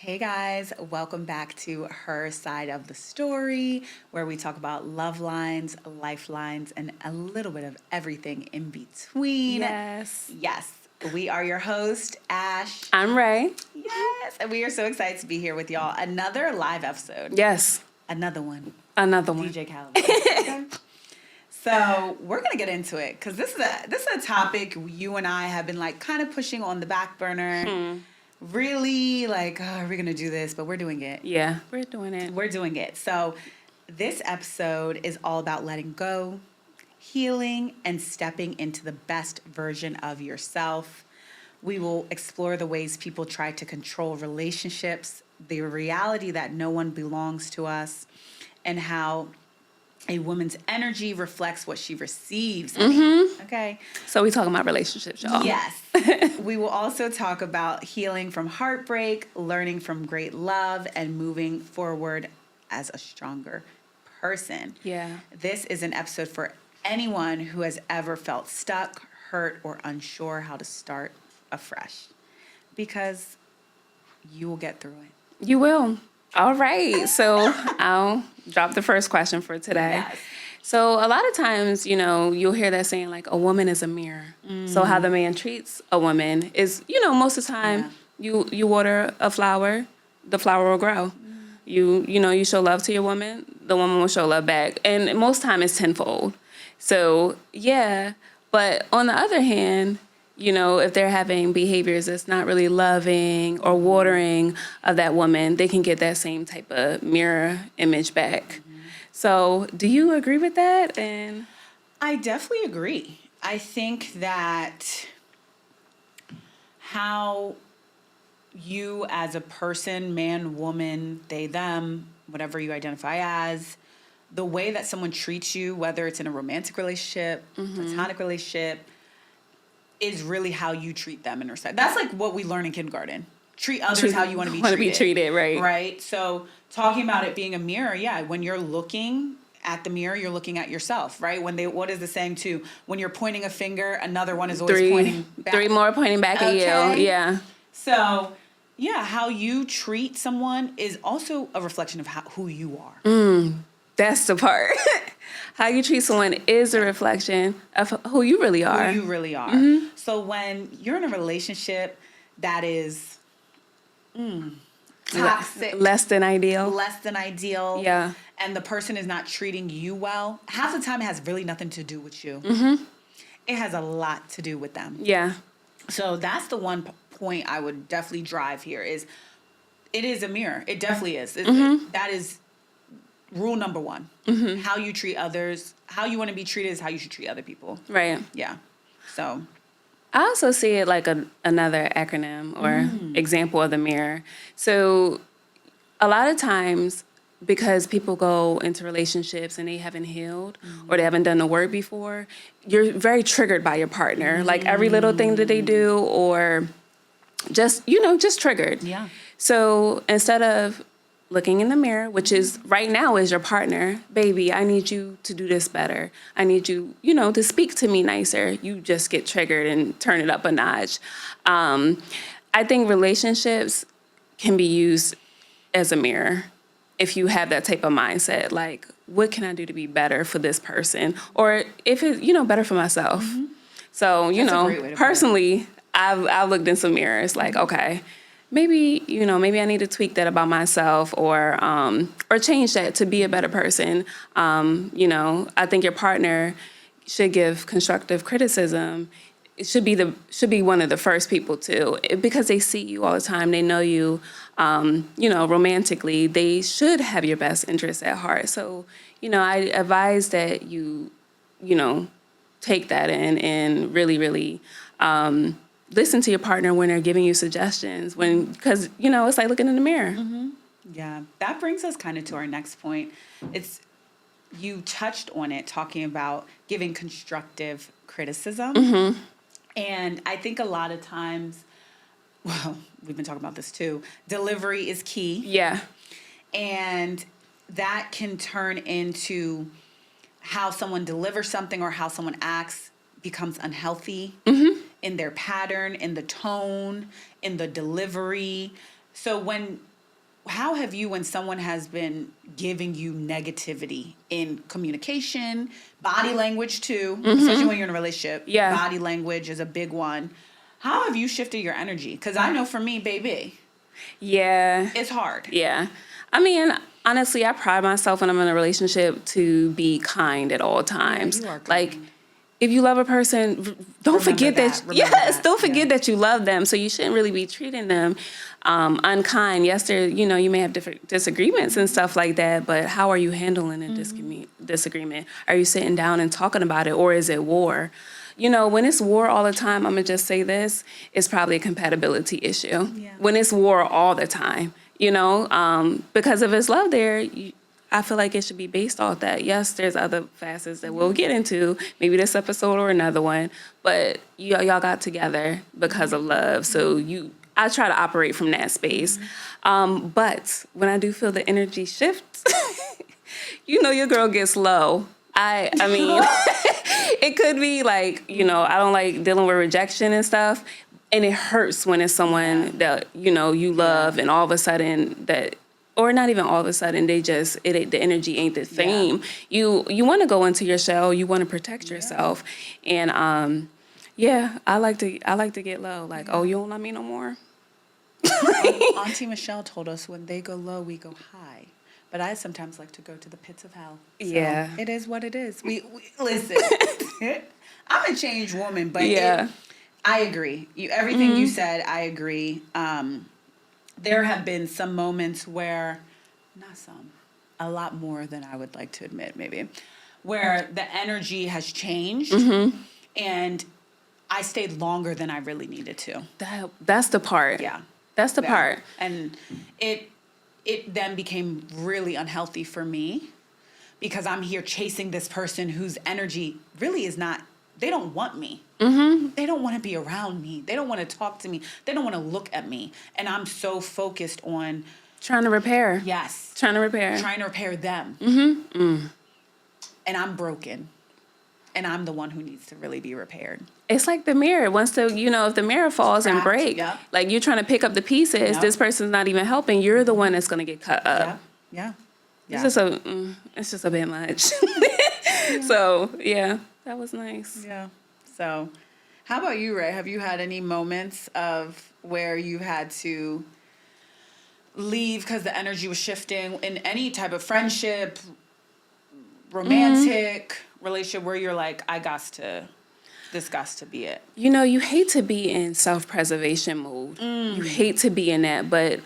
Hey guys, welcome back to Her Side of the Story, where we talk about love lines, lifelines, and a little bit of everything in between. Yes, we are your host, Ash. I'm Ray. Yes, and we are so excited to be here with y'all. Another live episode. Yes. Another one. DJ Caliber. Okay. So we're gonna get into it because this is a topic you and I have been like kind of pushing on the back burner. Really like, oh, are we going to do this? But we're doing it. Yeah, we're doing it. We're doing it. So this episode is all about letting go, healing, and stepping into the best version of yourself. We will explore the ways people try to control relationships, the reality that no one belongs to us, and how a woman's energy reflects what she receives. Okay. So we talking about relationships, y'all. Yes. We will also talk about healing from heartbreak, learning from great love, and moving forward as a stronger person. Yeah. This is an episode for anyone who has ever felt stuck, hurt, or unsure how to start afresh. Because you will get through it. You will. All right. So I'll drop the first question for today. Yes. So a lot of times, you'll hear that saying like a woman is a mirror. So how the man treats a woman is, most of the time you water a flower, the flower will grow. You show love to your woman, the woman will show love back. And most time it's tenfold. So yeah. But on the other hand, if they're having behaviors that's not really loving or watering of that woman, they can get that same type of mirror image back. So do you agree with that? And I definitely agree. I think that how you as a person, man, woman, they, them, whatever you identify as, the way that someone treats you, whether it's in a romantic relationship, platonic relationship, is really how you treat them in respect. That's like what we learn in kindergarten. Treat others how you want to be treated. Right. Right? So talking about it being a mirror, when you're looking at the mirror, you're looking at yourself, right? What is the saying too? When you're pointing a finger, another one is always pointing back. Three more pointing back at you. Yeah. So, how you treat someone is also a reflection of who you are. That's the part. How you treat someone is a reflection of who you really are. Who you really are. So when you're in a relationship that is toxic, less than ideal, yeah, and the person is not treating you well, half the time it has really nothing to do with you. It has a lot to do with them. Yeah. So that's the one point I would definitely drive here is it is a mirror. It definitely is. That is rule number one. How you treat others, how you want to be treated is how you should treat other people. Right. Yeah. So I also see it like another acronym or example of the mirror. So a lot of times, because people go into relationships and they haven't healed or they haven't done the work before, you're very triggered by your partner. Like every little thing that they do or just triggered. Yeah. So instead of looking in the mirror, which is right now is your partner, baby, I need you to do this better. I need you, to speak to me nicer. You just get triggered and turn it up a notch. I think relationships can be used as a mirror if you have that type of mindset. Like, what can I do to be better for this person? Or if it's, better for myself. So, personally, I've looked in some mirrors like, okay, maybe I need to tweak that about myself or change that to be a better person. I think your partner should give constructive criticism. It should be one of the first people to, because they see you all the time. They know you, romantically. They should have your best interests at heart. So, I advise that you take that in and really, really, listen to your partner when they're giving you suggestions because it's like looking in the mirror. Yeah, that brings us kind of to our next point. You touched on it, talking about giving constructive criticism. And I think a lot of times, well, we've been talking about this too, delivery is key. Yeah. And that can turn into how someone delivers something or how someone acts becomes unhealthy. In their pattern, in the tone, in the delivery. So when how have you, when someone has been giving you negativity in communication, body language too, especially when you're in a relationship, Yeah. body language is a big one. How have you shifted your energy? Because I know for me, baby, Yeah. it's hard. Yeah. I mean, honestly, I pride myself when I'm in a relationship to be kind at all times. you are kind. Like, if you love a person, don't Remember forget that. that. Remember Yes, that. don't forget Yeah. that you love them. So you shouldn't really be treating them unkind. Yes, you may have different disagreements and stuff like that, but how are you handling a disagreement? Are you sitting down and talking about it, or is it war? When it's war all the time, I'm going to just say this, it's probably a compatibility issue. Yeah. When it's war all the time, because if it's love there, I feel like it should be based off that. Yes, there's other facets that we'll get into, maybe this episode or another one, but y'all got together because of love. So I try to operate from that space. But when I do feel the energy shift, your girl gets low. I mean, it could be like, I don't like dealing with rejection and stuff. And it hurts when it's someone that, you love and all of a sudden or not even all of a sudden, the energy ain't the same. You want to go into your shell. You want to protect yourself. And, I like to get low. Like, oh, you don't love me no more? Auntie Michelle told us when they go low, we go high. But I sometimes like to go to the pits of hell. So Yeah. It is what it is. We listen. I'm a changed woman, but I agree. Everything you said, I agree. There have been some moments where, a lot more than I would like to admit, maybe, where the energy has changed, and I stayed longer than I really needed to. That's the part. Yeah. That's the part. And it then became really unhealthy for me because I'm here chasing this person whose energy really is not, they don't want me. They don't want to be around me. They don't want to talk to me. They don't want to look at me. And I'm so focused on trying to repair. Yes. Trying to repair them. And I'm broken. And I'm the one who needs to really be repaired. It's like the mirror. If the mirror falls and breaks, like you're trying to pick up the pieces, this person's not even helping. You're the one that's going to get cut up. Yeah. It's just a bit much. So, that was nice. Yeah. So, how about you, Ray? Have you had any moments of where you had to leave because the energy was shifting in any type of friendship, romantic relationship, where you're like, this got to be it? You hate to be in self-preservation mode. You hate to be in that, but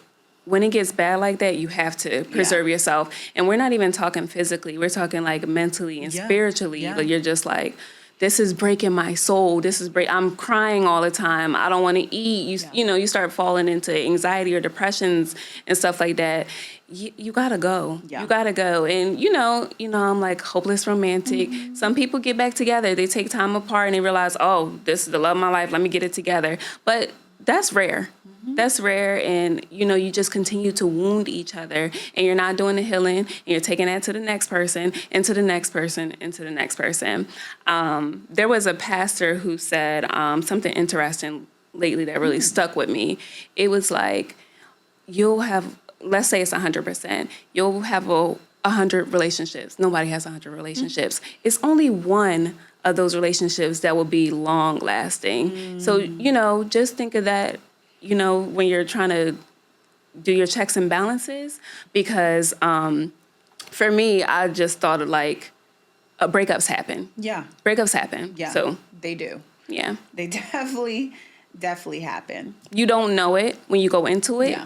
when it gets bad like that, you have to preserve yourself. And we're not even talking physically. We're talking like mentally and spiritually. Yeah. Like you're just like, this is breaking my soul. I'm crying all the time. I don't want to eat. You start falling into anxiety or depressions and stuff like that. You gotta go. Yeah. You gotta go. And I'm like hopeless romantic. Some people get back together. They take time apart and they realize, oh, this is the love of my life. Let me get it together. But that's rare. That's rare, and you just continue to wound each other, and you're not doing the healing, and you're taking that to the next person, and to the next person, and to the next person. There was a pastor who said something interesting lately that really stuck with me. It was like, you'll have, let's say it's 100%, you'll have 100 relationships. Nobody has 100 relationships. It's only one of those relationships that will be long lasting. So, just think of that, when you're trying to do your checks and balances, because for me, I just thought of like breakups happen. Yeah. Breakups happen. Yeah. So they do. Yeah. They definitely happen. You don't know it when you go into it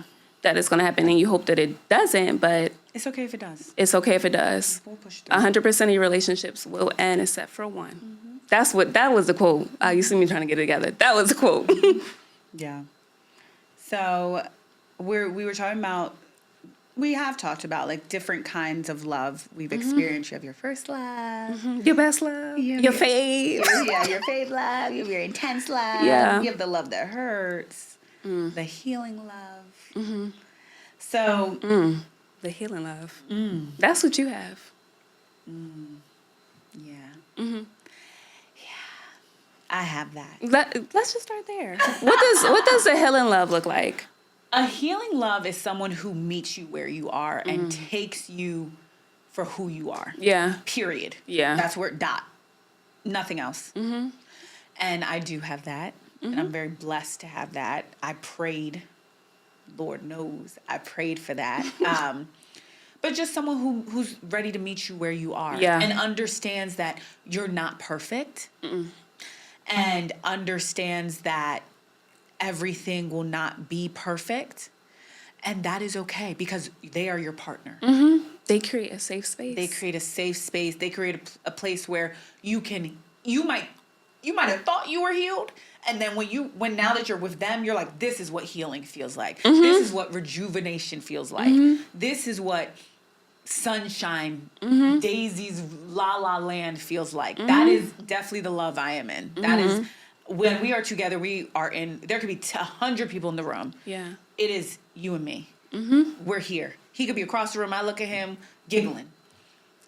that it's going to happen, and you hope that it doesn't, but it's okay if it does. It's okay if it does. We'll push through. 100% of your relationships will end except for one. That was the quote. You see me trying to get it together. That was the quote. Yeah. So we were talking about, we have talked about like different kinds of love we've experienced. You have your first love, your best love, your fave. Your fave love. You have your intense love. Yeah. You have the love that hurts, the healing love. So the healing love. That's what you have. Yeah. I have that. Let's just start there. What does the healing love look like? A healing love is someone who meets you where you are and takes you for who you are. Yeah. Period. Yeah. That's where dot. Nothing else. Mm-hmm. And I do have that. And I'm very blessed to have that. I prayed, Lord knows, I prayed for that. But just someone who's ready to meet you where you are. Yeah. And understands that you're not perfect. And understands that everything will not be perfect. And that is okay because they are your partner. They create a safe space. They create a safe space. They create a place where you might have thought you were healed. And then when now that you're with them, you're like, this is what healing feels like. This is what rejuvenation feels like. This is what sunshine, daisies, la la land feels like. That is definitely the love I am in. That is, when we are together, there could be 100 people in the room. Yeah. It is you and me. We're here. He could be across the room. I look at him giggling.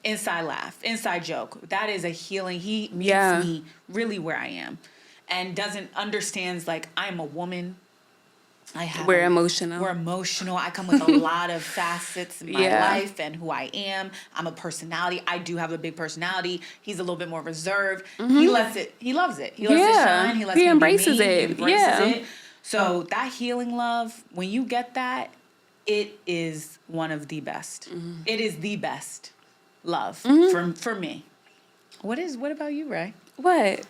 Inside laugh, inside joke. That is a healing. He meets me really where I am and understands like I'm a woman. We're emotional. I come with a lot of facets in my life and who I am. I'm a personality. I do have a big personality. He's a little bit more reserved. He loves it. He lets it shine. He embraces it. He embraces it. So that healing love, when you get that, it is one of the best. It is the best love for me. What about you, Ray? What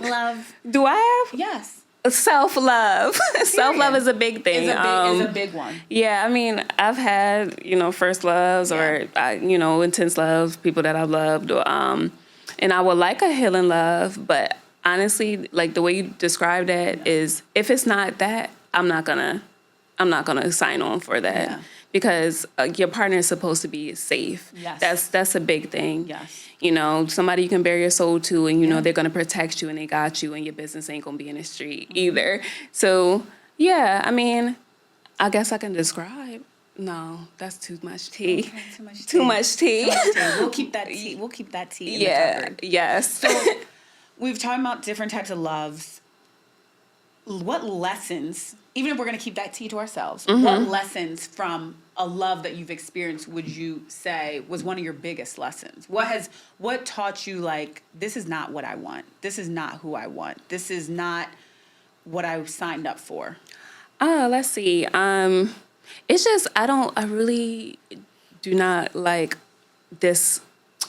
love do I have? Yes. Self-love. Self-love is a big thing. It's a big one. Yeah, I mean, I've had, first loves or, intense loves, people that I've loved. And I would like a healing love, but honestly, like the way you describe that is, if it's not that, I'm not gonna sign on for that. Yeah. Because your partner is supposed to be safe. Yes. That's a big thing. Yes. Somebody you can bare your soul to, and know they're gonna protect you and they got you, and your business ain't gonna be in the street either. So yeah, I mean, I guess I can describe. No, that's too much tea. Okay, too much tea. We'll keep that tea. We'll keep that tea in the cupboard. Yes. So we've talked about different types of loves. What lessons, even if we're going to keep that tea to ourselves, what lessons from a love that you've experienced would you say was one of your biggest lessons? What taught you, like, this is not what I want. This is not who I want. This is not what I signed up for. Let's see. It's just, I really do not like this.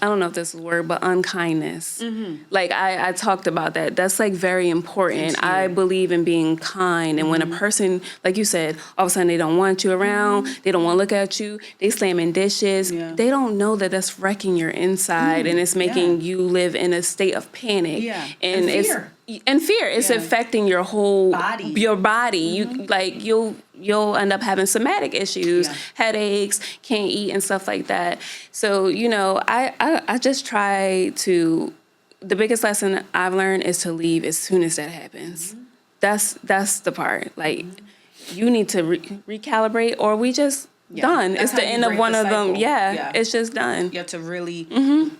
I don't know if this is a word, but unkindness. Like I talked about that. That's like very important. I believe in being kind. And when a person, like you said, all of a sudden they don't want you around, they don't want to look at you, they slamming dishes, they don't know that that's wrecking your inside and it's making you live in a state of panic. Yeah. And fear. It's affecting your whole body. Your body. You'll end up having somatic issues, headaches, can't eat and stuff like that. So, I just try to, the biggest lesson I've learned is to leave as soon as that happens. That's the part. Like, you need to recalibrate or we just done. That's it's the end of one of them. Yeah, it's just done. You have to really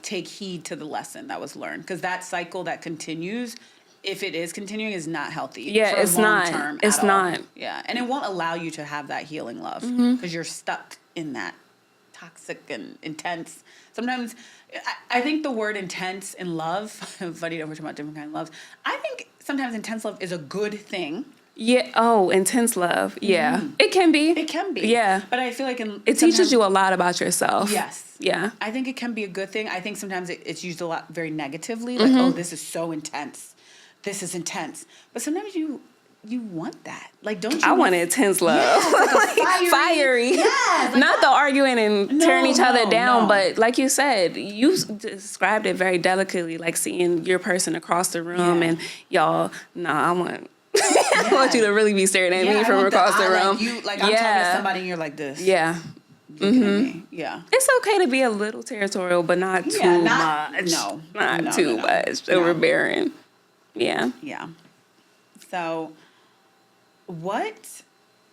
take heed to the lesson that was learned. Because that cycle that continues, if it is continuing, is not healthy. Yeah, for it's long not. Term it's at not. All. Yeah, and it won't allow you to have that healing love because you're stuck in that toxic and intense. Sometimes, I think the word intense in love, funny that we're talking about different kind of loves, I think sometimes intense love is a good thing. Yeah. Oh, intense love. Yeah. It can be. It can be. Yeah. But I feel like it teaches you a lot about yourself. Yes. Yeah. I think it can be a good thing. I think sometimes it's used a lot very negatively. Like, oh, this is so intense. This is intense. But sometimes you want that. Like, don't you? I want intense love. Yes, like a fiery. Yes. Like, not the arguing and tearing each other down, but like you said, you described it very delicately, like seeing your person across the room and y'all, I want you to really be staring at me from across the room. I'm talking to somebody and you're like this. Yeah. Looking at me. Yeah. It's okay to be a little territorial, but not too much. Not too much. Overbearing. Yeah. Yeah. So, what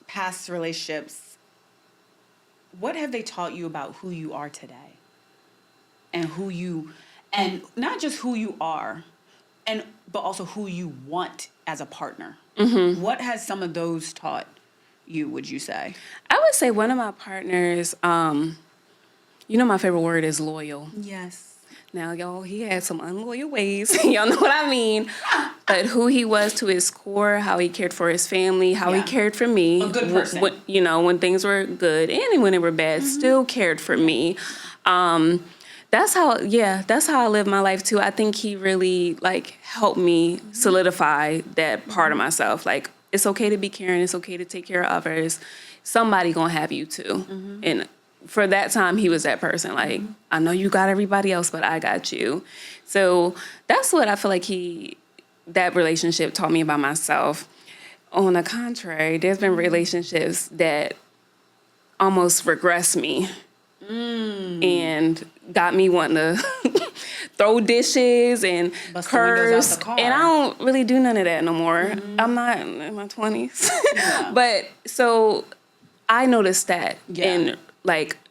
past relationships, what have they taught you about who you are today? And not just who you are, but also who you want as a partner. Mm-hmm. What has some of those taught you, would you say? I would say one of my partners, my favorite word is loyal. Yes. Now, y'all, he had some unloyal ways. Y'all know what I mean. But who he was to his core, how he cared for his family, how he cared for me. A good person. When things were good and when they were bad, still cared for me. That's how I live my life too. I think he really helped me solidify that part of myself. Like, it's okay to be caring. It's okay to take care of others. Somebody gonna have you too. And for that time, he was that person. Like, I know you got everybody else, but I got you. So that's what I feel like that relationship taught me about myself. On the contrary, there's been relationships that almost regressed me and got me wanting to throw dishes and Bust the windows curse. out the car. And I don't really do none of that no more. I'm not in my 20s. Yeah. But so I noticed that Yeah. in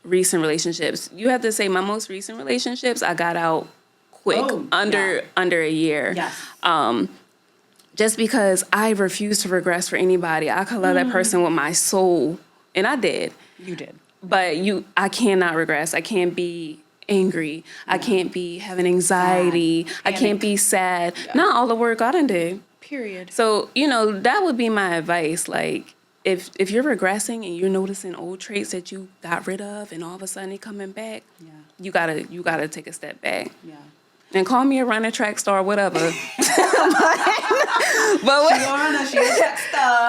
recent relationships. You have to say my most recent relationships, I got out quick, under a year. Yes. Just because I refuse to regress for anybody. I could love that person with my soul, and I did. You did. But I cannot regress. I can't be angry. I can't be having anxiety. I can't be sad. Not all the work I done did. Period. So, that would be my advice. Like, if you're regressing and you're noticing old traits that you got rid of and all of a sudden they coming back, you gotta take a step back. Yeah. And call me a runner, track star, whatever. but She a track star.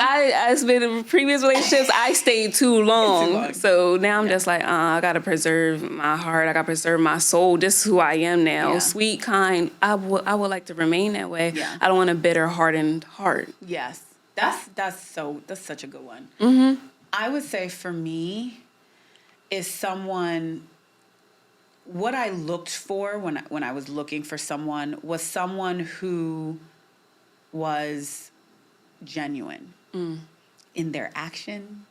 It's been in previous relationships, I stayed too long. So now I'm just like, I gotta preserve my heart. I gotta preserve my soul. This is who I am now. Yeah. Sweet, kind. I would like to remain that way. Yeah. I don't want a bitter, hardened heart. Yes. That's such a good one. Mm-hmm. I would say for me is what I looked for when I was looking for someone was someone who was genuine in their action,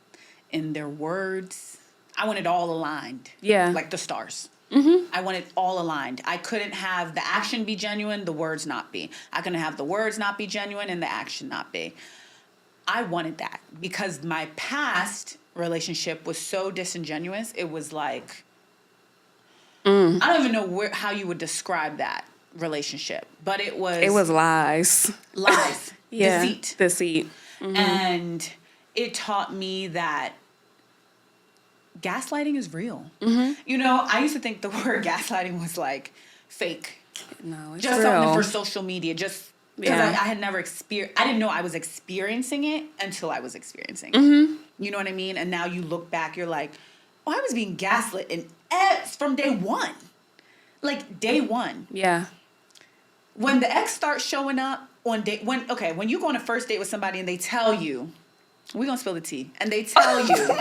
in their words. I want it all aligned. Yeah. Like the stars. Mm-hmm. I want it all aligned. I couldn't have the action be genuine, the words not be. I couldn't have the words not be genuine and the action not be. I wanted that because my past relationship was so disingenuous. It was like, I don't even know how you would describe that relationship, but it was lies. Lies. Yeah. Deceit. Mm-hmm. And it taught me that gaslighting is real. Mm-hmm. I used to think the word gaslighting was like fake. No, it's just real. something for social media. Just because I had never experienced, I didn't know I was experiencing it until I was experiencing it. You know what I mean? And now you look back, you're like, oh, I was being gaslit from day one. Like day one. Yeah. When the ex starts showing up when you go on a first date with somebody and they tell you, we're going to spill the tea, and they tell you,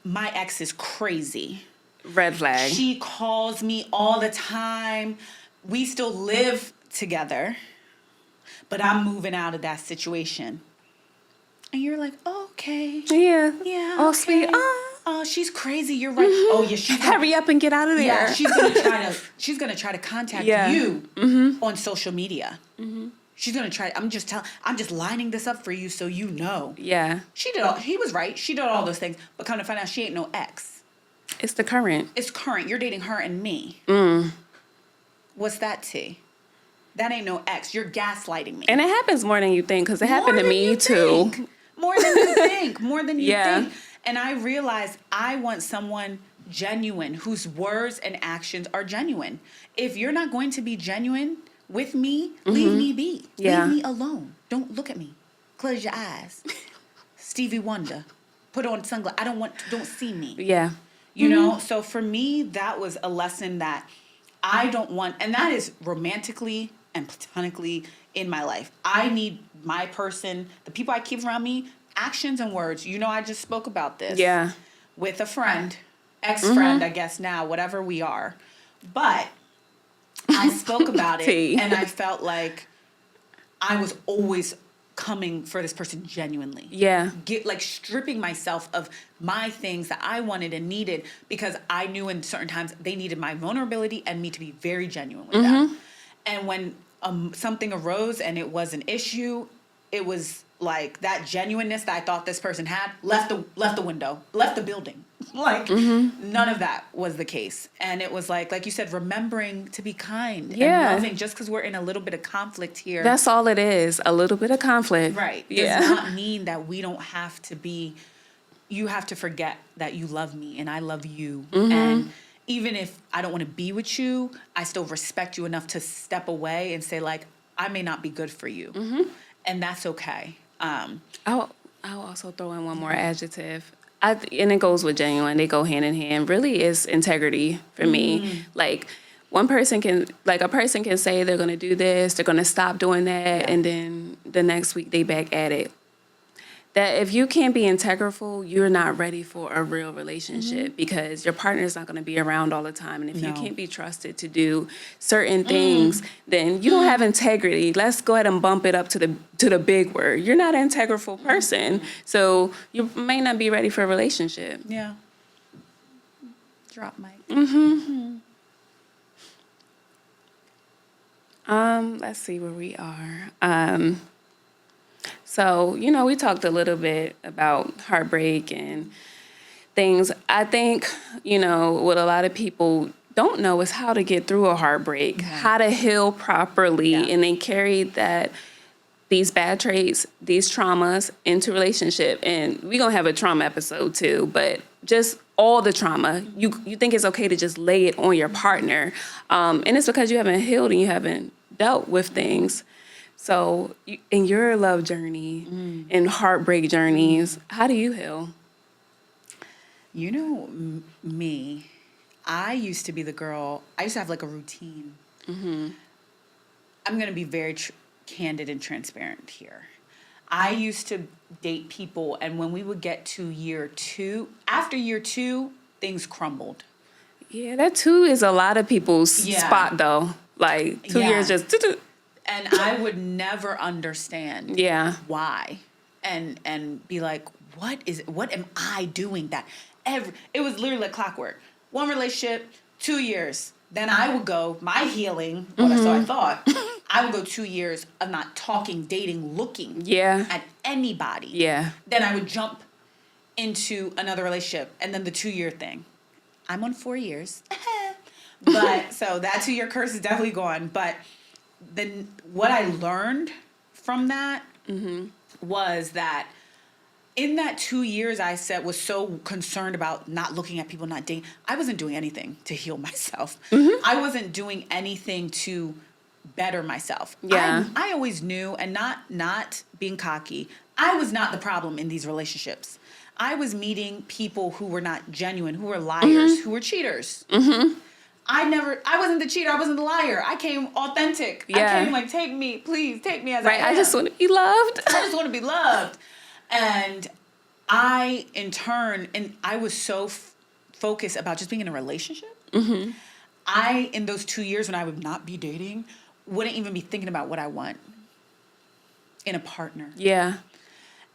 my ex is crazy. Red flag. She calls me all the time. We still live together, but I'm moving out of that situation. And you're like, oh, okay. Yeah. Yeah. Oh, okay. sweet. Oh, she's crazy. You're right. Mm-hmm. Oh, yeah. Hurry up and get out of there. Yeah. She's gonna try to contact you on social media. Mm-hmm. She's gonna try. I'm just lining this up for you so you know. Yeah. He was right. She did all those things, but come to find out, she ain't no ex. It's the current. It's current. You're dating her and me. What's that, T? That ain't no ex. You're gaslighting me. And it happens more than you think, because it happened to me too. More than you think. More than you think. And I realized I want someone genuine, whose words and actions are genuine. If you're not going to be genuine with me, leave me be. Yeah. Leave me alone. Don't look at me. Close your eyes. Stevie Wonder. Put on sunglasses. Don't see me. Yeah. You know? So for me, that was a lesson that I don't want, and that is romantically and platonically in my life. I need my person, the people I keep around me, actions and words. I just spoke about this. Yeah. With a friend, ex-friend, I guess now, whatever we are. But I spoke about it, and I felt like I was always coming for this person genuinely. Yeah. Stripping myself of my things that I wanted and needed, because I knew in certain times they needed my vulnerability and me to be very genuine with them. And when something arose and it was an issue, it was like that genuineness that I thought this person had left the window, left the building. Like none of that was the case. And it was like you said, remembering to be kind and loving, just because we're in a little bit of conflict here. That's all it is. A little bit of conflict. Right. Yeah. Does not mean that we don't have to be, you have to forget that you love me and I love you. And even if I don't want to be with you, I still respect you enough to step away and say, like, I may not be good for you. And that's okay. I'll also throw in one more adjective. And it goes with genuine. They go hand in hand. Really is integrity for me. Like a person can say they're going to do this, they're going to stop doing that, and then the next week they back at it. That if you can't be integral, you're not ready for a real relationship because your partner is not going to be around all the time. And if you can't be trusted to do certain things, then you don't have integrity. Let's go ahead and bump it up to the big word. You're not an integral person, so you may not be ready for a relationship. Yeah. Drop mic. Let's see where we are. So, we talked a little bit about heartbreak and things. I think, what a lot of people don't know is how to get through a heartbreak, how to heal properly, and then carry these bad traits, these traumas into relationship. And we're going to have a trauma episode too, but just all the trauma, you think it's okay to just lay it on your partner. And it's because you haven't healed and you haven't dealt with things. So in your love journey and heartbreak journeys, how do you heal? Me, I used to be the girl, I used to have like a routine. I'm going to be very candid and transparent here. I used to date people, and when we would get to after year 2, things crumbled. Yeah, that 2 is a lot of people's spot though. Like 2 years just... And I would never understand why. And be like, what am I doing that? It was literally like clockwork. One relationship, 2 years. Then I would go, my healing, I thought, I would go 2 years of not talking, dating, looking at anybody. Yeah. Then I would jump into another relationship, and then the 2-year thing. I'm on 4 years. But so that 2-year curse is definitely gone. But then what I learned from that was that in that 2 years I was so concerned about not looking at people, not dating. I wasn't doing anything to heal myself. I wasn't doing anything to better myself. Yeah. I always knew, and not being cocky, I was not the problem in these relationships. I was meeting people who were not genuine, who were liars, who were cheaters. I wasn't the cheater. I wasn't the liar. I came authentic. Yeah. I came like, take me, please, take me as I am. I just want to be loved. I just want to be loved. And I, in turn, and I was so focused about just being in a relationship. I, in those 2 years when I would not be dating, wouldn't even be thinking about what I want in a partner. Yeah.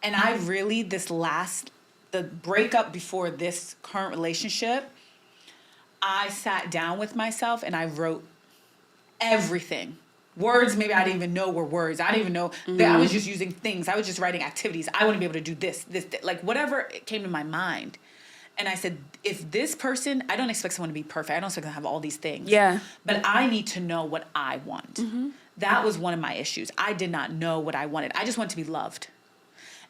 And I really, the breakup before this current relationship, I sat down with myself and I wrote everything. Words maybe I didn't even know were words. I didn't even know that I was just using things. I was just writing activities. I want to be able to do this, like whatever came to my mind. And I said, if this person, I don't expect someone to be perfect. I don't expect them to have all these things. Yeah. But I need to know what I want. That was one of my issues. I did not know what I wanted. I just wanted to be loved.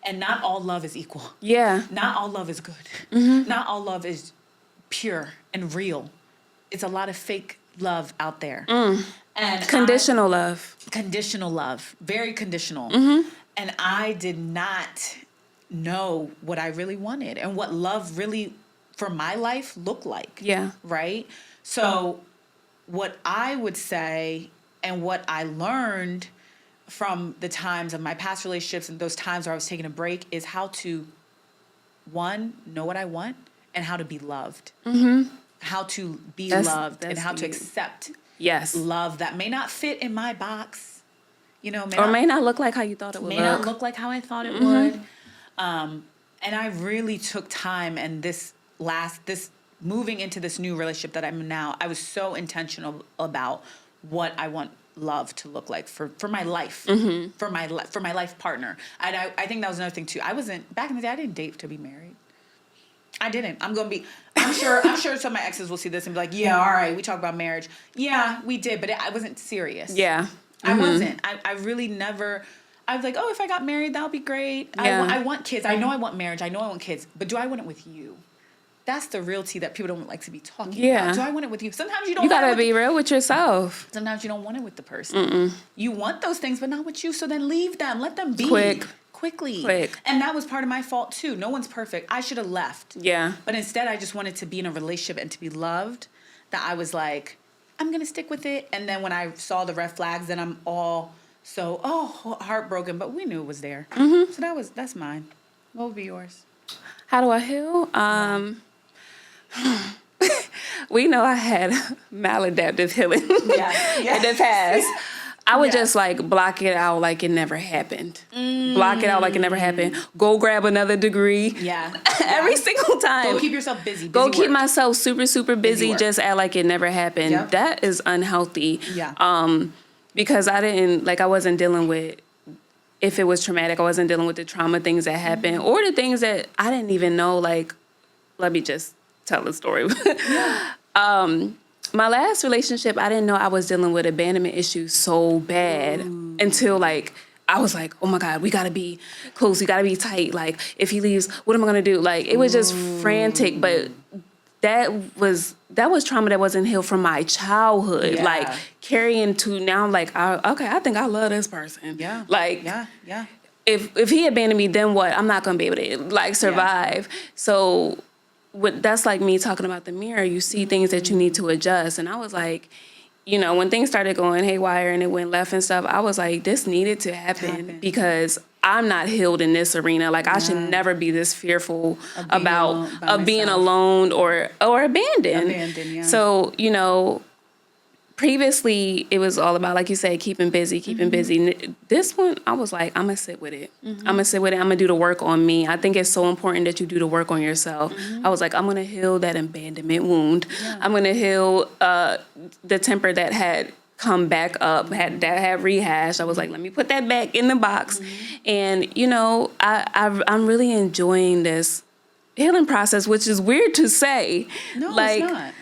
And not all love is equal. Yeah. Not all love is good. Not all love is pure and real. It's a lot of fake love out there. And conditional love. Conditional love. Very conditional. And I did not know what I really wanted and what love really, for my life, looked like. Yeah. Right? So what I would say and what I learned from the times of my past relationships and those times where I was taking a break is how to, one, know what I want and how to be loved. How to be loved and how to accept love that may not fit in my box, may not look like how you thought it would. May not look like how I thought it would. And I really took time, and this moving into this new relationship that I'm in now, I was so intentional about what I want love to look like for my life, for my life partner. And I think that was another thing too. I wasn't, back in the day, I didn't date to be married. I didn't. I'm sure some of my exes will see this and be like, yeah, all right, we talk about marriage. Yeah, we did, but I wasn't serious. Yeah. I wasn't. I really never, I was like, oh, if I got married, that'll be great. Yeah. I want kids. I know I want marriage. I know I want kids. But do I want it with you? That's the realty that people don't like to be talking about. Do I want it with you? Sometimes you don't. You gotta be real with yourself. Sometimes you don't want it with the person. You want those things, but not with you. So then leave them. Let them be. Quickly. And that was part of my fault too. No one's perfect. I should have left. Yeah. But instead, I just wanted to be in a relationship and to be loved. That I was like, I'm gonna stick with it. And then when I saw the red flags, then I'm all heartbroken. But we knew it was there. So that's mine. What would be yours? How do I heal? We know I had maladaptive healing in the past. I would just like block it out like it never happened. Block it out like it never happened. Go grab another degree. Every single time. Go keep yourself busy. Go keep myself super, super busy. Just act like it never happened. Yep. That is unhealthy. Because I wasn't dealing with, if it was traumatic, I wasn't dealing with the trauma things that happened or the things that I didn't even know. Like, let me just tell the story. My last relationship, I didn't know I was dealing with abandonment issues so bad until like I was like, oh my God, we gotta be close, we gotta be tight. Like, if he leaves, what am I gonna do? Like, it was just frantic, but that was trauma that wasn't healed from my childhood. Like, carrying to now, I'm like, I think I love this person. Like, if he abandoned me, then what? I'm not gonna be able to like survive. So that's like me talking about the mirror. You see things that you need to adjust. And I was like, when things started going haywire and it went left and stuff, I was like, this needed to happen because I'm not healed in this arena. Like, I should never be this fearful of being alone or abandoned. So, previously, it was all about, like you said, keeping busy. This one, I was like, I'm going to sit with it. I'm going to sit with it. I'm going to do the work on me. I think it's so important that you do the work on yourself. I was like, I'm going to heal that abandonment wound. I'm going to heal the temper that had come back up, that had rehashed. I was like, let me put that back in the box. And, I'm really enjoying this healing process, which is weird to say. No, like, it's not.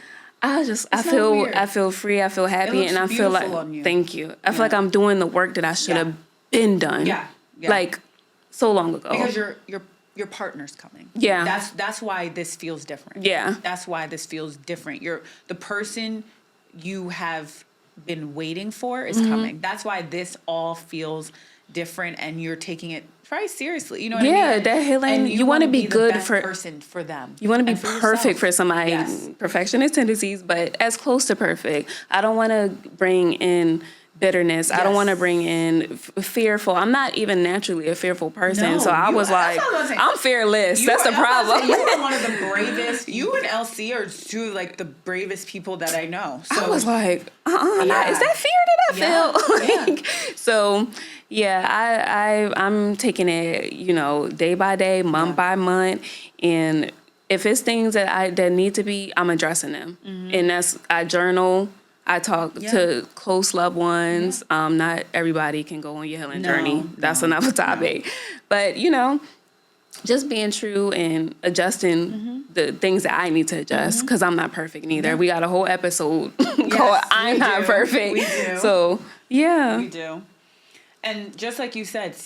I feel free, I feel happy, and I feel like, thank you. I feel like I'm doing the work that I should have been done. Like, so long ago. Because your partner's coming. That's why this feels different. That's why this feels different. The person you have been waiting for is coming. That's why this all feels different, and you're taking it very seriously. You know what I mean? Yeah, that healing. You want to be good for person for them. You want to be perfect for somebody. Perfectionist tendencies, but as close to perfect. I don't want to bring in bitterness. I don't want to bring in fearful. I'm not even naturally a fearful person. So I was like, I'm fearless. That's the problem. You are one of the bravest. You and LC are two like the bravest people that I know. So I was like, is that fear that I feel? So I'm taking it, day by day, month by month, and if it's things that need to be, I'm addressing them, and I journal. I talk to close loved ones. Not everybody can go on your healing journey. That's another topic. But, just being true and adjusting the things that I need to adjust, because I'm not perfect neither. We got a whole episode called I'm Not Perfect. We do. So, yeah. We do. And just like you said,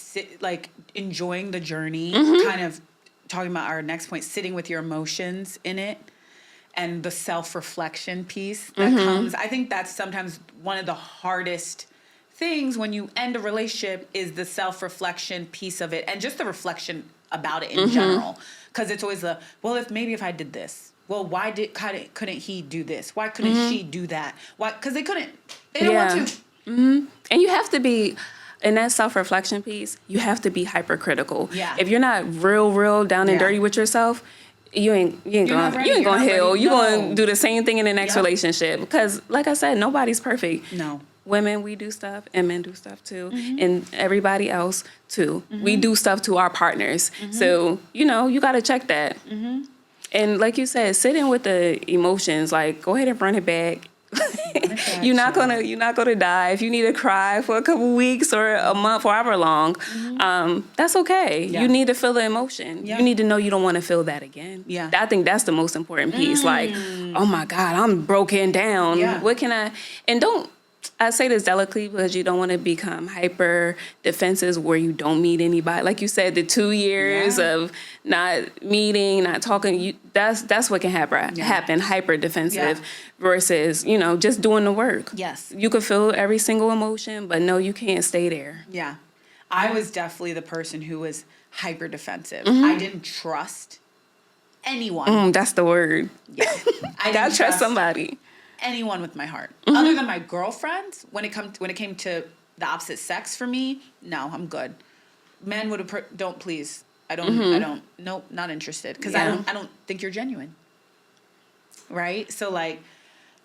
enjoying the journey, kind of talking about our next point, sitting with your emotions in it. And the self-reflection piece that comes. I think that's sometimes one of the hardest things when you end a relationship is the self-reflection piece of it, and just the reflection about it in general. Because it's always if I did this, why couldn't he do this? Why couldn't she do that? Why? Because they couldn't. They don't want to. And you have to be, in that self-reflection piece, you have to be hypercritical. If you're not real down and dirty with yourself, you ain't gonna heal. You're gonna do the same thing in the next relationship. Because, like I said, nobody's perfect. No. Women, we do stuff, and men do stuff too, and everybody else too. We do stuff to our partners. So, you got to check that. And like you said, sit in with the emotions. Like, go ahead and run it back. You're not gonna die. If you need to cry for a couple weeks or a month or however long, that's okay. Yeah. You need to feel the emotion. Yeah. You need to know you don't want to feel that again. Yeah. I think that's the most important piece. Like, oh my God, I'm broken down. Yeah. What can I say this delicately because you don't want to become hyper defensive where you don't meet anybody. Like you said, the 2 years of not meeting, not talking, that's what can happen, hyper defensive versus, just doing the work. Yes. You could feel every single emotion, but no, you can't stay there. Yeah. I was definitely the person who was hyper defensive. I didn't trust anyone. That's the word. Yeah. I Gotta didn't trust somebody. anyone with my heart. Other than my girlfriends, when it came to the opposite sex for me, no, I'm good. Men would have don't please. I don't nope, not interested because I don't think you're genuine. Right? So like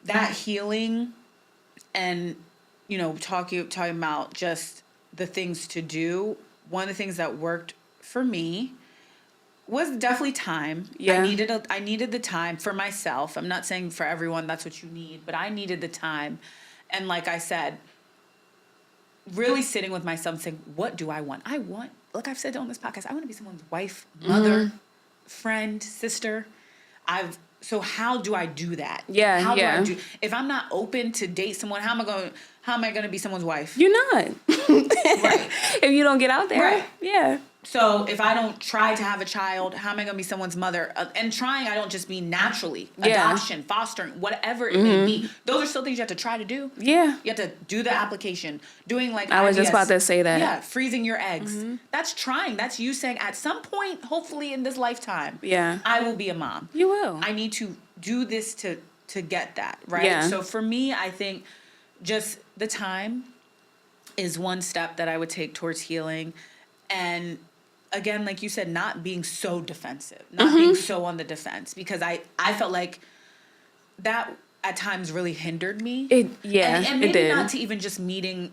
that healing and talking about just the things to do, one of the things that worked for me was definitely time. Yeah. I needed the time for myself. I'm not saying for everyone that's what you need, but I needed the time. And like I said, really sitting with myself and saying, what do I want? Like I've said on this podcast, I want to be someone's wife, mother, friend, sister. So how do I do that? Yeah, how do I do if I'm not open to date someone, how am I going to be someone's wife? You're not. Right. If you don't get out there. Right. Yeah. So if I don't try to have a child, how am I going to be someone's mother? And trying, I don't just mean naturally. Adoption, fostering, whatever it may be. Those are still things you have to try to do. Yeah. You have to do the application. Doing like I was just IVF. about to say that. Yeah, freezing your eggs. That's trying. That's you saying at some point, hopefully in this lifetime, I will be a mom. You will. I need to do this to get that, right? Yeah. So for me, I think just the time is one step that I would take towards healing. And again, like you said, not being so defensive, not being so on the defense, because I felt like that at times really hindered me. And maybe it did. not to even just meeting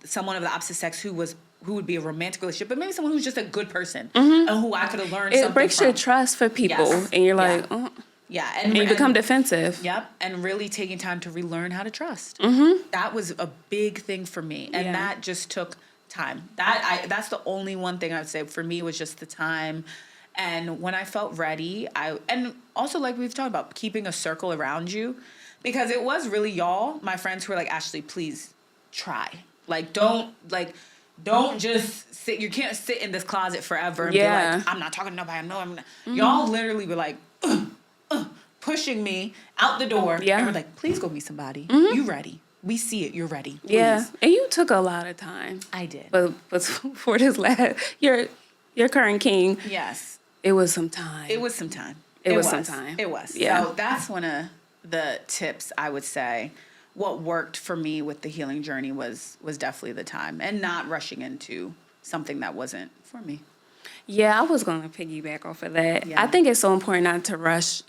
someone of the opposite sex who would be a romantic relationship, but maybe someone who's just a good person and who I could have learned something from. It breaks your trust for people, and you're like, oh. Yeah, and you become defensive. Yep, and really taking time to relearn how to trust. That was a big thing for me, and that just took time. That's the only one thing I would say for me was just the time. And when I felt ready, and also like we've talked about keeping a circle around you, because it was really my friends who were like, Ashley, please try. Like don't just sit. You can't sit in this closet forever and be like, I'm not talking to nobody. I know I'm not. Y'all literally were like, pushing me out the door. Yeah. And we're like, please go meet somebody. You ready? We see it. You're ready. Please. Yeah. And you took a lot of time. I did. But for this your current king. Yes. It was some time. It was some time. It was some time. It was. Yeah. So that's one of the tips I would say. What worked for me with the healing journey was definitely the time and not rushing into something that wasn't for me. Yeah, I was going to piggyback off of that. Yeah. I think it's so important not to rush.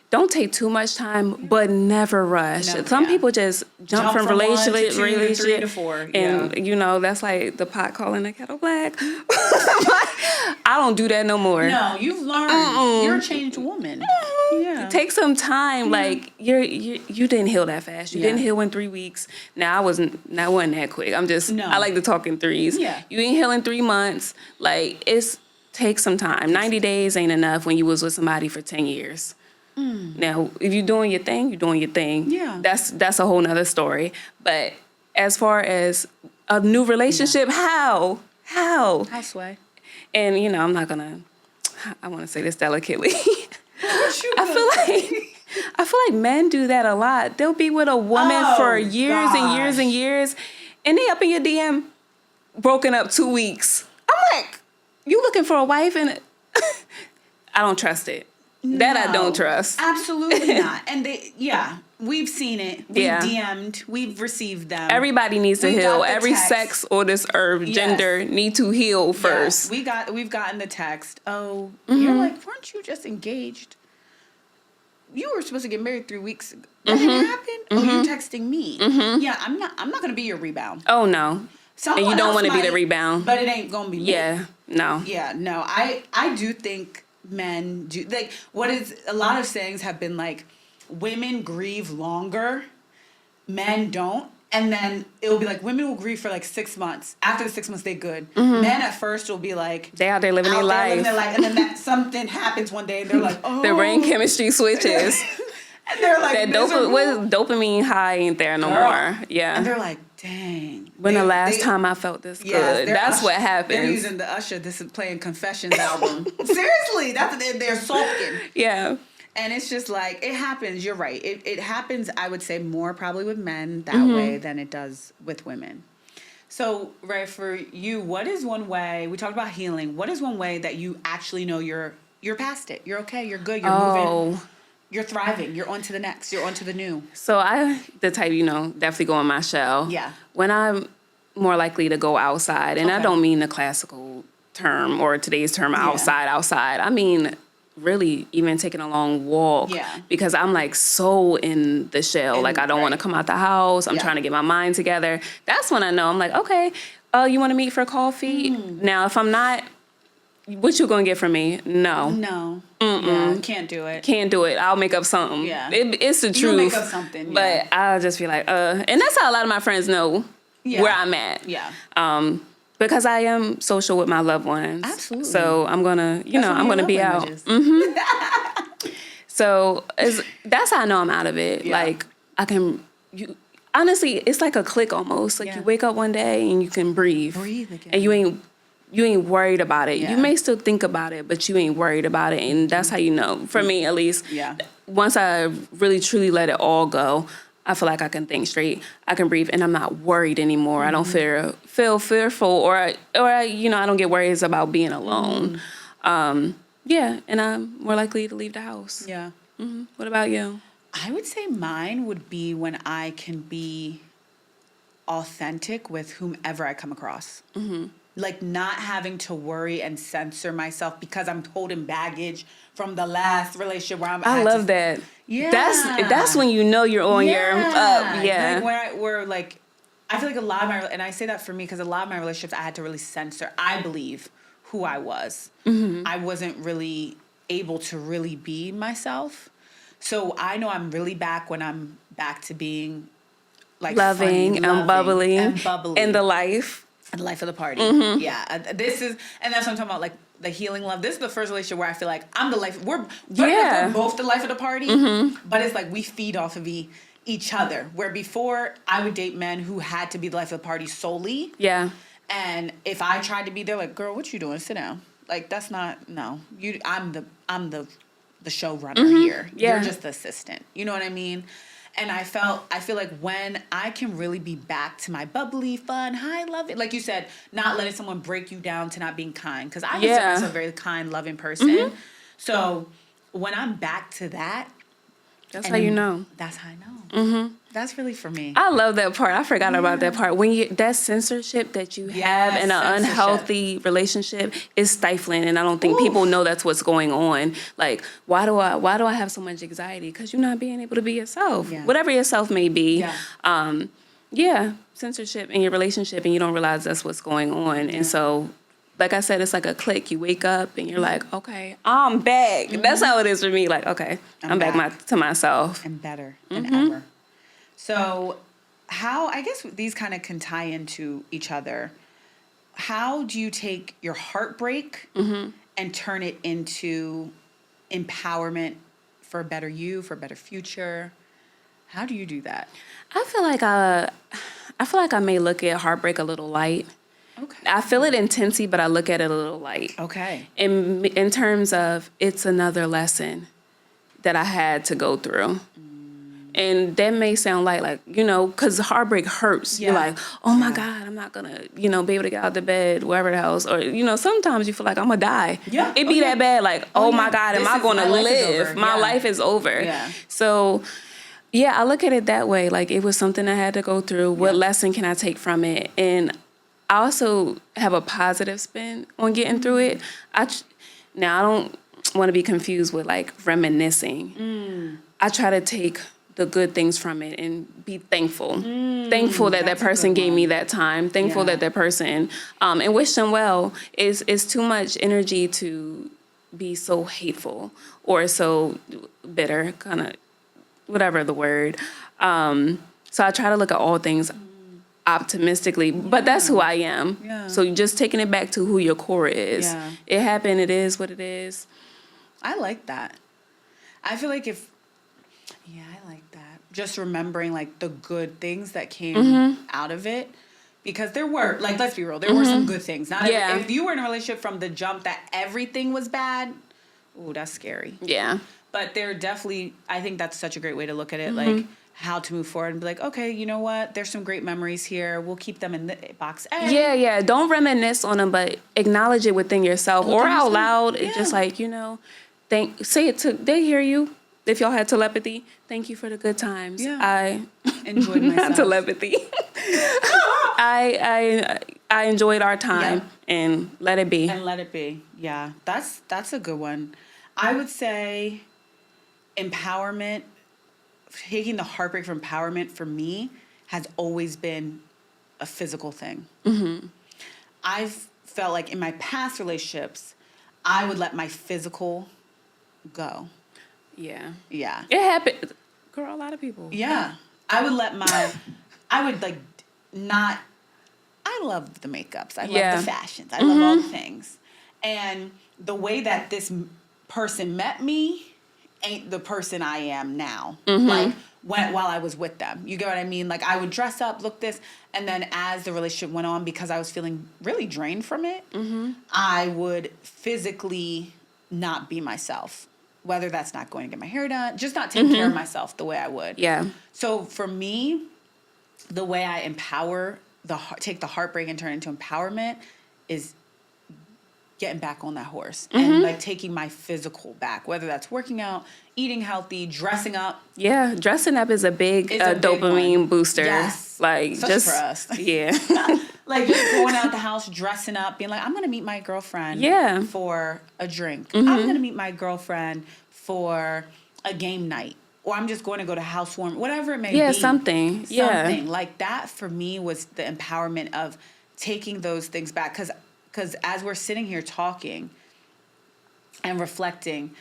Don't take too much time, but never rush. Some people just jump from relationship to 2 to 3 to 4. And, that's like the pot calling the kettle black. I don't do that no more. No, you've learned. You're a changed woman. Yeah. Take some time. Like, you didn't heal that fast. You didn't heal in 3 weeks. Now, I wasn't that quick. I like to talk in threes. Yeah. You ain't heal in 3 months. Like, take some time. 90 days ain't enough when you was with somebody for 10 years. Now, if you're doing your thing, you're doing your thing. Yeah. That's a whole nother story. But as far as a new relationship, how? How, Sway? And, I'm not going to, I want to say this delicately. I I feel like men do that a lot. They'll be with a woman for years and years and years, and they up in your DM, broken up 2 weeks. I'm like, you looking for a wife? And I don't trust it. That I don't trust. Absolutely not. And we've seen it. We've DM'd. We've received them. Everybody needs to heal. Every sex or this gender need to heal first. Yes. We've gotten the text. Oh, you're like, weren't you just engaged? You were supposed to get married 3 weeks ago. That didn't happen? Oh, you're texting me. Yeah, I'm not gonna be your rebound. Oh no. Someone and you don't want to be the might, rebound. But it ain't gonna be me. Yeah. No. Yeah, no. I do think men do a lot of sayings have been like women grieve longer men don't. And then it'll be like women will grieve for like 6 months. After the 6 months, they're good. Men at first will be like They out there living their life. And then something happens one day, and they're like, oh, Their brain chemistry switches. and they're like, That dopamine high ain't there no more. Yeah. And they're like, dang. When the last time I felt this good? That's what happens. They're using the Usher. This is playing Confessions album. Seriously, they're sulking. Yeah. And it's just like, it happens. You're right. It happens, I would say, more probably with men that way than it does with women. So, right, for you, what is one way, we talked about healing, what is one way that you actually know you're past it? You're okay, you're good, you're moving, you're thriving, you're on to the next, you're on to the new. So the type, definitely go in my shell. Yeah. When I'm more likely to go outside, and I Okay. don't mean the classical term or today's term outside. I mean really even taking a long walk because I'm like so in the shell. Like I don't want to come out the house. I'm trying to get my mind together. That's when I know I'm like, okay, you want to meet for coffee? Now, if I'm not, what you gonna get from me? No. Yeah, can't do it. Can't do it. I'll make up something. Yeah. It's the truth. You'll make up something. Yeah. But I'll just be like, and that's how a lot of my friends know where I'm at. Yeah. Because I am social with my loved ones. Absolutely. So I'm gonna, I'm gonna be out. So that's how I know I'm out of it. Yeah. Like honestly, it's like a click almost. Like you wake up one day and you can breathe. Breathe again. And you ain't worried about it. Yeah. You may still think about it, but you ain't worried about it. And that's how you know. For me, at least. Yeah. Once I really truly let it all go, I feel like I can think straight. I can breathe, and I'm not worried anymore. I don't feel fearful, or I don't get worries about being alone. And I'm more likely to leave the house. Yeah. What about you? I would say mine would be when I can be authentic with whomever I come across. Like not having to worry and censor myself because I'm holding baggage from the last relationship where I love that. Yeah. That's when you know you're on your up. Yeah. Like where like, I feel like a lot of and I say that for me because a lot of my relationships I had to really censor, I believe, who I was. I wasn't really able to really be myself. So I know I'm really back when I'm back to being like loving, funny, and bubbly. And the life. And the life of the party. Yeah. This is, and that's what I'm talking about, like the healing love. This is the first relationship where I feel like I'm the life. We're both the life of the party, but it's like we feed off of each other. Where before I would date men who had to be the life of the party solely. Yeah. And if I tried to be there, like, girl, what you doing? Sit down. Like, that's not, no. I'm the showrunner here. Yeah. You're just the assistant. You know what I mean? And I feel like when I can really be back to my bubbly, fun, high, love it, like you said, not letting someone break you down to not being kind. Because I consider myself a very kind, loving person. So when I'm back to that. That's how you know. That's how I know. That's really for me. I love that part. I forgot about that part. When that censorship that you have in an unhealthy relationship is stifling, and I don't think people know that's what's going on. Like, why do I have so much anxiety? Because you're not being able to be yourself, whatever yourself may be. Censorship in your relationship, and you don't realize that's what's going on, and so. Like I said, it's like a click. You wake up and you're like, okay, I'm back. That's how it is for me. Like, okay, I'm back to myself. And better than ever. So I guess these kind of can tie into each other. How do you take your heartbreak and turn it into empowerment for a better you, for a better future? How do you do that? I feel like I may look at heartbreak a little light. Okay. I feel it intensely, but I look at it a little light. Okay. In terms of it's another lesson that I had to go through. And that may sound like, because heartbreak hurts. Yeah. You're like, oh my God, I'm not gonna, be able to get out of the bed, wherever the house. Or, sometimes you feel like I'm gonna die. Yeah. It be that bad, like, oh my God, am I gonna live? My life is over. Yeah. So, I look at it that way. Like, it was something I had to go through. What lesson can I take from it? And I also have a positive spin on getting through it. Now, I don't want to be confused with, like, reminiscing. I try to take the good things from it and be thankful. Thankful that person gave me that time. Thankful that person, and wish them well. Is too much energy to be so hateful or so bitter, kind of, whatever the word. So I try to look at all things optimistically, but that's who I am. Yeah. So just taking it back to who your core is. Yeah. It happened. It is what it is. I like that. I feel like I like that. Just remembering like the good things that came out of it. Because there were, like, let's be real, there were some good things. If you were in a relationship from the jump that everything was bad, ooh, that's scary. Yeah. But there definitely, I think that's such a great way to look at it, like how to move forward and be like, okay, you know what? There's some great memories here. We'll keep them in the box A. Yeah. Don't reminisce on them, but acknowledge it within yourself or out loud. Yeah. It's just like, say it to, they hear you. If y'all had telepathy, thank you for the good times. Yeah. I enjoyed myself. telepathy. I enjoyed our time and let it be. And let it be. Yeah. That's a good one. I would say empowerment, taking the heartbreak from empowerment for me has always been a physical thing. I've felt like in my past relationships, I would let my physical go. Yeah. Yeah. It happened. Girl, a lot of people. Yeah. I would let I love the makeups. I love the fashions. I love all the things. And the way that this person met me ain't the person I am now. Like, while I was with them. You get what I mean? Like, I would dress up, look this, and then as the relationship went on, because I was feeling really drained from it, I would physically not be myself. Whether that's not going to get my hair done, just not taking care of myself the way I would. Yeah. So for me, the way I take the heartbreak and turn it into empowerment is getting back on that horse and like taking my physical back, whether that's working out, eating healthy, dressing up. Yeah, dressing up is a big dopamine booster. Yes. Like, especially just for us. Yeah. Like just going out the house, dressing up, being like, I'm going to meet my girlfriend for a drink. I'm going to meet my girlfriend for a game night. Or I'm just going to go to housewarming, whatever it may be. Something. Yeah. Like that for me was the empowerment of taking those things back. Because as we're sitting here talking and reflecting,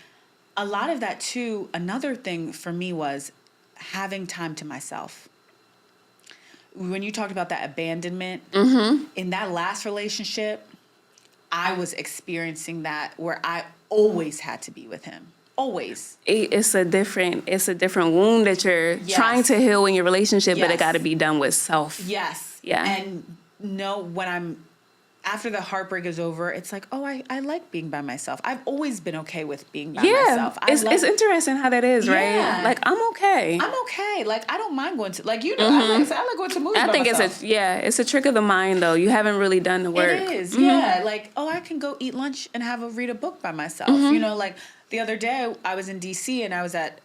a lot of that too, another thing for me was having time to myself. When you talked about that abandonment, in that last relationship, I was experiencing that where I always had to be with him. Always. It's a different wound that you're trying to heal in your relationship, but it got to be done with self. Yes. Yeah. And when after the heartbreak is over, it's like, oh, I like being by myself. I've always been okay with being by myself. It's interesting how that is, right? Like, I'm okay. Like, I don't mind going to, like, I like going to movies by myself. It's a trick of the mind, though. You haven't really done the work. It is, yeah. Like, oh, I can go eat lunch and read a book by myself. Like, the other day, I was in D.C. and I was at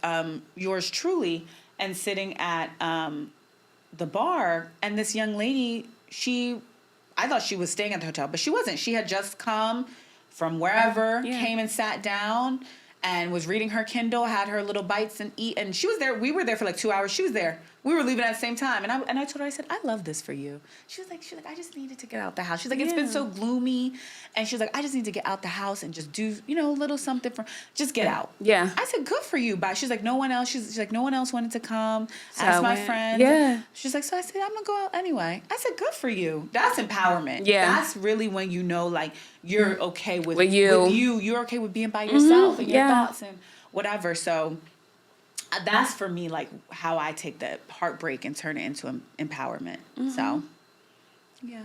Yours Truly and sitting at the bar, and this young lady, I thought she was staying at the hotel, but she wasn't. She had just come from wherever, came and sat down and was reading her Kindle, had her little bites and eat. And she was there. We were there for like 2 hours. She was there. We were leaving at the same time. And I told her, I said, I love this for you. She was like, I just needed to get out the house. She's like, it's been so gloomy. And she was like, I just need to get out the house and just do, a little something just get out. Yeah. I said, good for you. But she's like, no one else. She's like, no one else wanted to come. Ask my friend. Yeah. She's like, so I said, I'm going to go out anyway. I said, good for you. That's empowerment. Yeah. That's really when like, you're okay with you. You're okay with being by yourself and your thoughts and whatever. So that's for me, like, how I take the heartbreak and turn it into empowerment. So, yeah.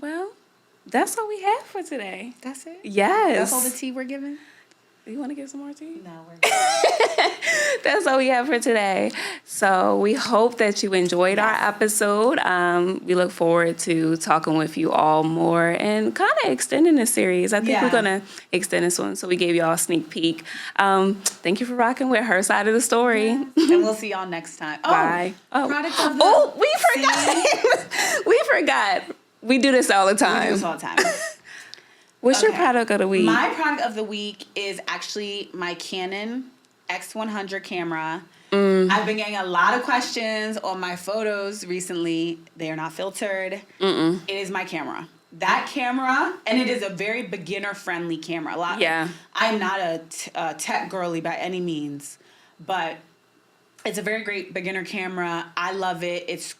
Well, that's all we have for today. That's it? Yes. That's all the tea we're giving? You want to get some more tea? No, we're good. That's all we have for today. So we hope that you enjoyed our episode. We look forward to talking with you all more and kind of extending the series. I think we're going to extend this one. So we gave y'all a sneak peek. Thank you for rocking with Her Side of the Story. And we'll see y'all next time. Bye. Product of the we forgot. We forgot. We do this all the time. We do this all the time. What's your product of the week? My product of the week is actually my Canon X100 camera. I've been getting a lot of questions on my photos recently. They are not filtered. It is my camera. That camera, and it is a very beginner-friendly camera. I'm not a tech girly by any means, but It's a very great beginner camera. I love it. It's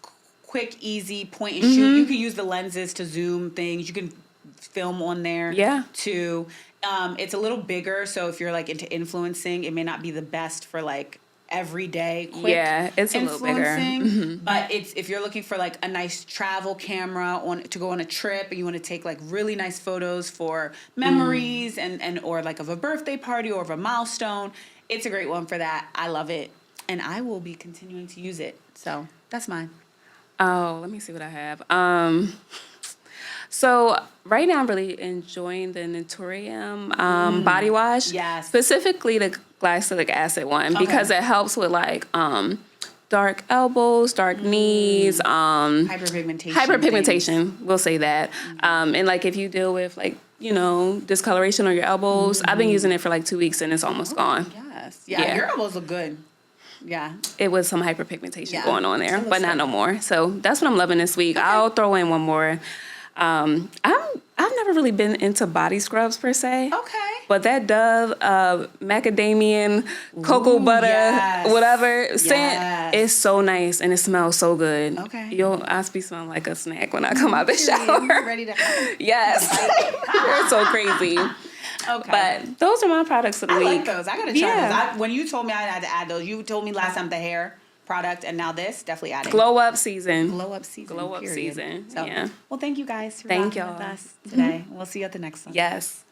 quick, easy, point and shoot. You can use the lenses to zoom things. You can film on there too. It's a little bigger, so if you're like into influencing, it may not be the best for like everyday quick it's a little bigger. But it's if you're looking for like a nice travel camera to go on a trip and you want to take like really nice photos for memories and or like of a birthday party or of a milestone, it's a great one for that. I love it, and I will be continuing to use it. So that's mine. Oh, let me see what I have. So right now I'm really enjoying the Naturium body wash. Yes. Specifically the glycolic acid one because it helps with like dark elbows, dark knees, hyperpigmentation. We'll say that. And like if you deal with like, you know, discoloration on your elbows, I've been using it for like 2 weeks and it's almost gone. Yes. Yeah, your elbows look good. Yeah. It was some hyperpigmentation going on there, but not no more. So that's what I'm loving this week. Okay. I'll throw in one more. I've never really been into body scrubs per se. Okay. But that Dove macadamian cocoa butter whatever scent is so nice and it smells so good. Okay. I'll be smelling like a snack when I come out the shower. Ready to Yes. You're so crazy. Okay. But those are my products of the week. I like those. I gotta try those. When you told me I had to add those, you told me last time the hair product, and now this, definitely adding. Glow up season. Glow up season. Glow up season. So, well, thank you guys for thank rocking y'all with us today. We'll see you at the next one. Yes.